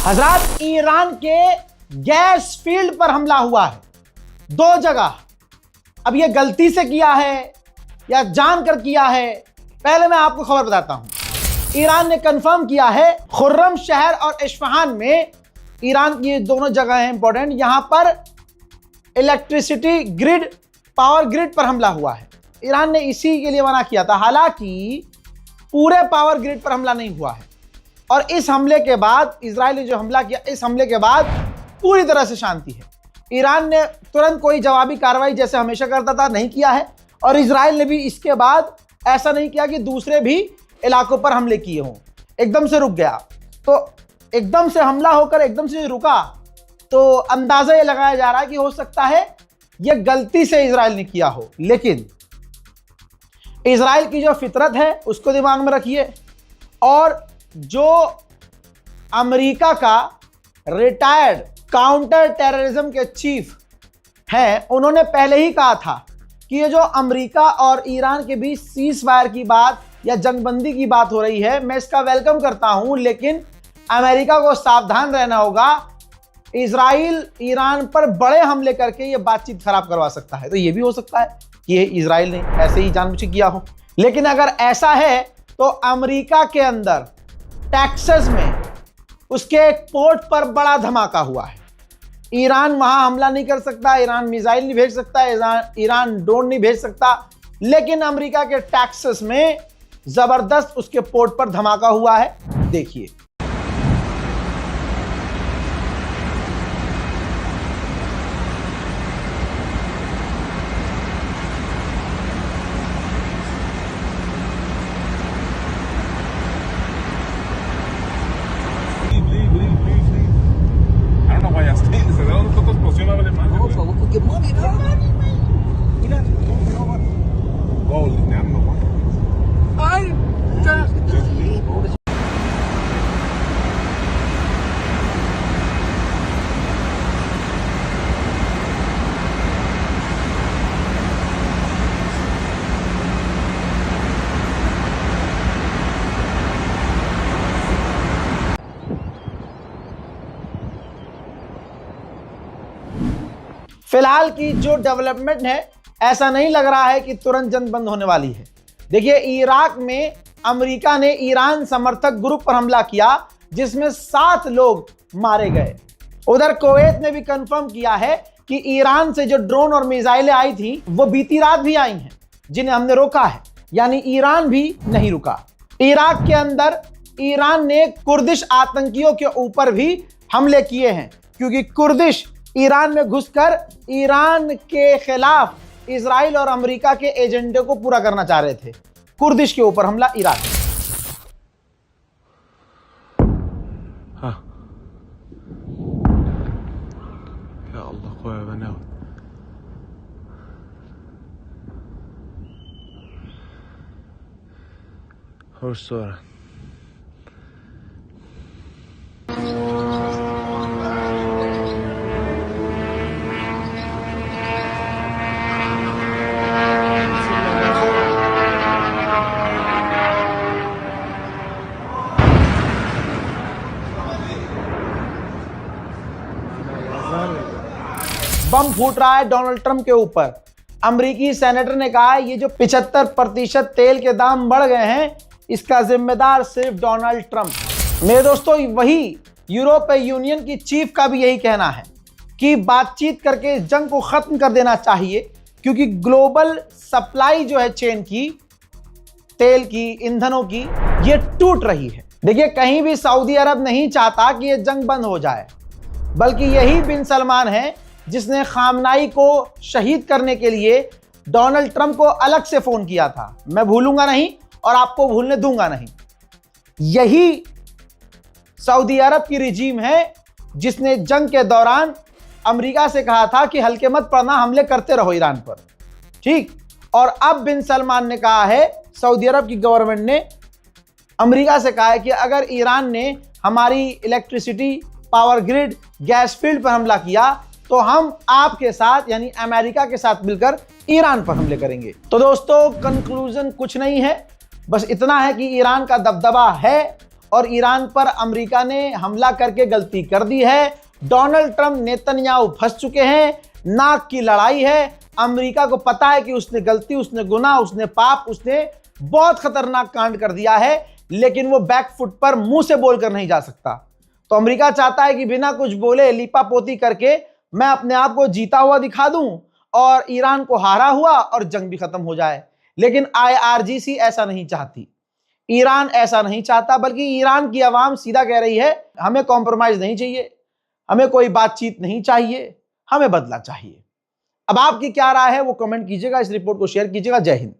हजरात, ईरान के gas field पर हमला हुआ है 2 जगह। अब यह गलती से किया है या जानकर किया है, पहले मैं आपको खबर बताता हूं। ईरान ने कंफर्म किया है खुर्रम शहर और इस्फहान में, ईरान की ये दोनों जगह हैं इंपॉर्टेंट, यहां पर इलेक्ट्रिसिटी ग्रिड, पावर ग्रिड पर हमला हुआ है। ईरान ने इसी के लिए मना किया था, हालांकि पूरे पावर ग्रिड पर हमला नहीं हुआ है। और इस हमले के बाद, इजराइल ने जो हमला किया, इस हमले के बाद पूरी तरह से शांति है। ईरान ने तुरंत कोई जवाबी कार्रवाई जैसे हमेशा करता था नहीं किया है, और इजराइल ने भी इसके बाद ऐसा नहीं किया कि दूसरे भी इलाकों पर हमले किए हों। एकदम से रुक गया, तो एकदम से हमला होकर एकदम से रुका, तो अंदाजा ये लगाया जा रहा है कि हो सकता है यह गलती से इजराइल ने किया हो। लेकिन इजराइल की जो फितरत है उसको दिमाग में रखिए, और जो अमेरिका का रिटायर्ड काउंटर टेररिज्म के चीफ हैं, उन्होंने पहले ही कहा था कि ये जो अमेरिका और ईरान के बीच सीज फायर की बात या जंगबंदी की बात हो रही है, मैं इसका वेलकम करता हूं, लेकिन अमेरिका को सावधान रहना होगा। इजराइल ईरान पर बड़े हमले करके ये बातचीत खराब करवा सकता है। तो ये भी हो सकता है कि ये इजराइल ने ऐसे ही जानबूझ के किया हो। लेकिन अगर ऐसा है तो अमेरिका के अंदर टेक्सास में उसके एक पोर्ट पर बड़ा धमाका हुआ है। ईरान वहां हमला नहीं कर सकता, ईरान मिसाइल नहीं भेज सकता, ईरान ड्रोन नहीं भेज सकता, लेकिन अमेरिका के टेक्सास में जबरदस्त उसके पोर्ट पर धमाका हुआ है। देखिए, फिलहाल की जो डेवलपमेंट है, ऐसा नहीं लग रहा है कि तुरंत जंग बंद होने वाली है। देखिए, इराक में अमेरिका ने ईरान समर्थक ग्रुप पर हमला किया जिसमें 7 लोग मारे गए। उधर कुवैत ने भी कंफर्म किया है कि ईरान से जो ड्रोन और मिसाइलें आई थी वो बीती रात भी आई हैं, जिन्हें हमने रोका है, यानी ईरान भी नहीं रुका। इराक के अंदर ईरान ने कुर्दिश आतंकियों के ऊपर भी हमले किए हैं, क्योंकि कुर्दिश ईरान में घुसकर ईरान के खिलाफ इजराइल और अमेरिका के एजेंडे को पूरा करना चाह रहे थे। कुर्दिश के ऊपर हमला इराक। हाँ, या अल्लाह खोया बना और सोरा। बम फूट रहा है डोनाल्ड ट्रंप के ऊपर। अमेरिकी सेनेटर ने कहा है ये जो 75% तेल के दाम बढ़ गए हैं, इसका जिम्मेदार सिर्फ डोनाल्ड ट्रंप। मेरे दोस्तों, वही यूरोपीय यूनियन की चीफ का भी यही कहना है कि बातचीत करके इस जंग को खत्म कर देना चाहिए, क्योंकि ग्लोबल सप्लाई जो है चेन की, तेल की, ईंधनों की, ये टूट रही है। देखिए, कहीं भी सऊदी अरब नहीं चाहता कि ये जंग बंद हो जाए, बल्कि यही बिन सलमान है जिसने खामनाई को शहीद करने के लिए डोनाल्ड ट्रंप को अलग से फोन किया था। मैं भूलूंगा नहीं और आपको भूलने दूंगा नहीं। यही सऊदी अरब की रिजीम है जिसने जंग के दौरान अमेरिका से कहा था कि हल्के मत पड़ना, हमले करते रहो ईरान पर, ठीक। और अब बिन सलमान ने कहा है, सऊदी अरब की गवर्नमेंट ने अमेरिका से कहा है कि अगर ईरान ने हमारी electricity, power grid, gas field पर हमला किया तो हम आपके साथ, यानी अमेरिका के साथ मिलकर ईरान पर हमले करेंगे। तो दोस्तों, कंक्लूजन कुछ नहीं है, बस इतना है कि ईरान का दबदबा है और ईरान पर अमेरिका ने हमला करके गलती कर दी है। डोनाल्ड ट्रंप, नेतन्याहू फंस चुके हैं। नाक की लड़ाई है। अमेरिका को पता है कि उसने गलती, उसने गुनाह, उसने पाप, उसने बहुत खतरनाक कांड कर दिया है, लेकिन वो बैकफुट पर मुंह से बोलकर नहीं जा सकता। तो अमेरिका चाहता है कि बिना कुछ बोले लीपापोती करके मैं अपने आप को जीता हुआ दिखा दूं और ईरान को हारा हुआ और जंग भी खत्म हो जाए। लेकिन IRGC ऐसा नहीं चाहती, ईरान ऐसा नहीं चाहता, बल्कि ईरान की आवाम सीधा कह रही है हमें कॉम्प्रोमाइज नहीं चाहिए, हमें कोई बातचीत नहीं चाहिए, हमें बदला चाहिए। अब आपकी क्या राय है वो कमेंट कीजिएगा, इस रिपोर्ट को शेयर कीजिएगा। जय हिंद।